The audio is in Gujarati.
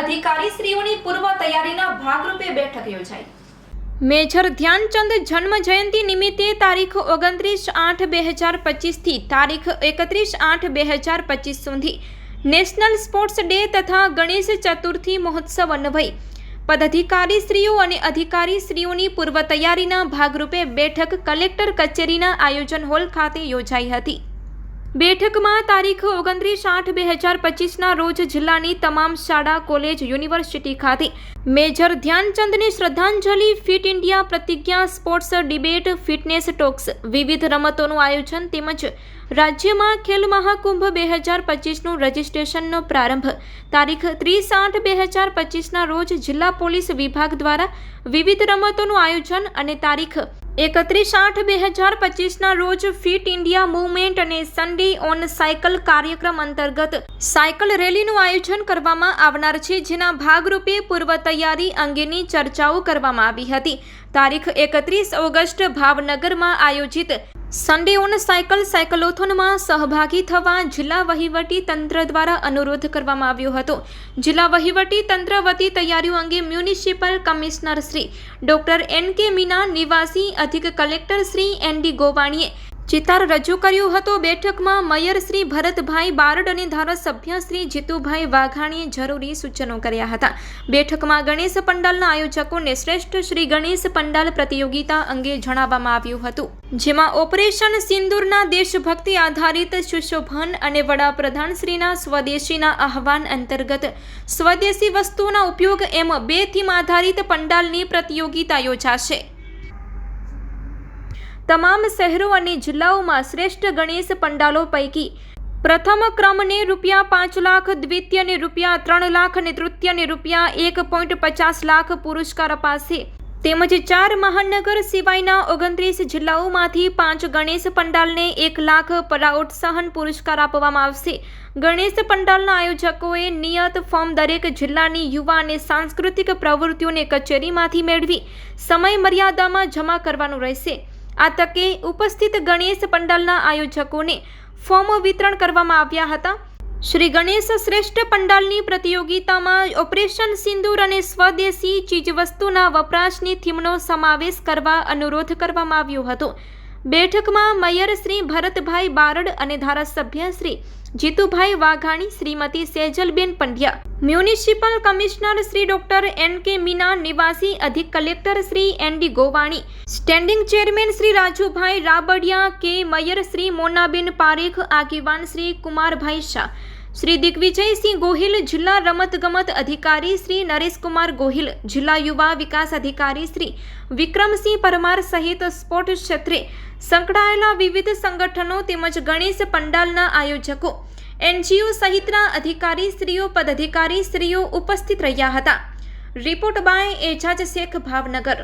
અધિકારીશ્રીઓની પૂર્વ તૈયારીના ભાગરૂપે બેઠક યોજાઈ। મેજર ધ્યાનચંદ જન્મ જયંતિ નિમિત્તે તારીખ 29/8/2025 થી તારીખ 31/8/2025 સુધી નેશનલ સ્પોર્ટ્સ ડે તથા ગણેશ ચતુર્થી મહોત્સવ અન્વયે પદાધિકારીશ્રીઓ અને અધિકારીશ્રીઓની પૂર્વ તૈયારીના ભાગરૂપે બેઠક કલેક્ટર કચેરીના આયોજન હોલ ખાતે યોજાઈ હતી। બેઠકમાં તારીખ 29/8/2025ના રોજ જિલ્લાની તમામ શાળા, કોલેજ, યુનિવર્સિટી ખાતે મેજર ધ્યાનચંદને શ્રદ્ધાંજલિ, ફિટ ઇન્ડિયા પ્રતિજ્ઞા, સ્પોર્ટ્સ ડિબેટ, ફિટનેસ ટોક્સ, વિવિધ રમતોનું આયોજન તેમજ રાજ્યમાં ખેલ મહાકુંભ 2025નું રજીસ્ટ્રેશનનો પ્રારંભ તારીખ 30/8/2025ના રોજ જિલ્લા પોલીસ વિભાગ દ્વારા વિવિધ રમતોનું આયોજન અને તારીખ 31/8/2025ના રોજ ફિટ ઇન્ડિયા મૂવમેન્ટ અને સન્ડે ઓન સાયકલ કાર્યક્રમ અંતર્ગત સાયકલ રેલીનું આયોજન કરવામાં આવનાર છે, જેના ભાગરૂપે પૂર્વ તૈયારી અંગેની ચર્ચાઓ કરવામાં આવી હતી। તારીખ 31 ઓગસ્ટ ભાવનગરમાં આયોજિત સન્ડે ઓન સાયકલોથોનમાં સહભાગી થવા જિલ્લા વહીવટી તંત્ર દ્વારા અનુરોધ કરવામાં આવ્યો હતો। જિલ્લા વહીવટી તંત્ર વતી તૈયારીઓ અંગે municipal commissioner Shri doctor N.K. Meena, નિવાસી અધિક કલેક્ટર શ્રી N.D. ગોવાણીએ ચિતાર રજૂ કર્યો હતો। બેઠકમાં મેયર શ્રી ભરતભાઈ બારડ અને ધારાસભ્ય શ્રી જીતુભાઈ વાઘાણીએ જરૂરી સૂચનો કર્યા હતા। બેઠકમાં ગણેશ પંડાલના આયોજકોને શ્રેષ્ઠ શ્રી ગણેશ પંડાલ પ્રતિયોગિતા અંગે જણાવવામાં આવ્યું હતું, જેમાં ઓપરેશન સિંદૂરના દેશભક્તિ આધારિત સુશોભન અને વડાપ્રધાન શ્રીના સ્વદેશીના આહવાન અંતર્ગત સ્વદેશી વસ્તુઓના ઉપયોગ એમ 2 થીમ આધારિત પંડાલની પ્રતિયોગિતા યોજાશે। તમામ શહેરો અને જિલ્લાઓમાં શ્રેષ્ઠ ગણેશ પંડાલો પૈકી પ્રથમ ક્રમને ₹5 લાખ, દ્વિતીયને ₹3 લાખ અને તૃતીયને ₹1.50 લાખ પુરસ્કાર અપાશે। તેમજ 4 મહાનગર સિવાયના 29 જિલ્લાઓમાંથી 5 ગણેશ પંડાલને 1 લાખ પ્રોત્સાહન પુરસ્કાર આપવામાં આવશે। ગણેશ પંડાલના આયોજકોએ નિયત ફોર્મ દરેક જિલ્લાની યુવા અને સાંસ્કૃતિક પ્રવૃત્તિઓને કચેરીમાંથી મેળવી સમય મર્યાદામાં જમા કરવાનું રહેશે। આ તકે ઉપસ્થિત ગણેશ પંડાલના આયોજકોને ફોર્મ વિતરણ કરવામાં આવ્યા હતા। શ્રી ગણેશ શ્રેષ્ઠ પંડાલની પ્રતિયોગિતામાં ઓપરેશન સિંદૂર અને સ્વદેશી ચીજવસ્તુના વપરાશની થીમનો સમાવેશ કરવા અનુરોધ કરવામાં આવ્યો હતો। બેઠકમાં મેયર શ્રી ભરતભાઈ બારડ અને ધારાસભ્ય Shri Jitubhai Vaghani, Shrimati Sejalben Pandya, municipal commissioner Shri doctor N.K. Meena, નિવાસી અધિક collector Shri N.D. Govani, standing chairman Shri Rajubhai Rabadiya કે, મેયર શ્રી મોનાબેન પારેખ, આગેવાન શ્રી કુમારભાઈ શાહ, શ્રી દિગ્વિજયસિંહ ગોહિલ, જિલ્લા રમતગમત અધિકારી શ્રી નરેશકુમાર ગોહિલ, જિલ્લા યુવા વિકાસ અધિકારી શ્રી વિક્રમસિંહ પરમાર સહિત સ્પોર્ટ ક્ષેત્રે સંકળાયેલા વિવિધ સંગઠનો તેમજ ગણેશ પંડાલના આયોજકો, NGO સહિતના અધિકારીશ્રીઓ, પદાધિકારીશ્રીઓ ઉપસ્થિત રહ્યા હતા। Report by Ejaz Shaikh, Bhavnagar.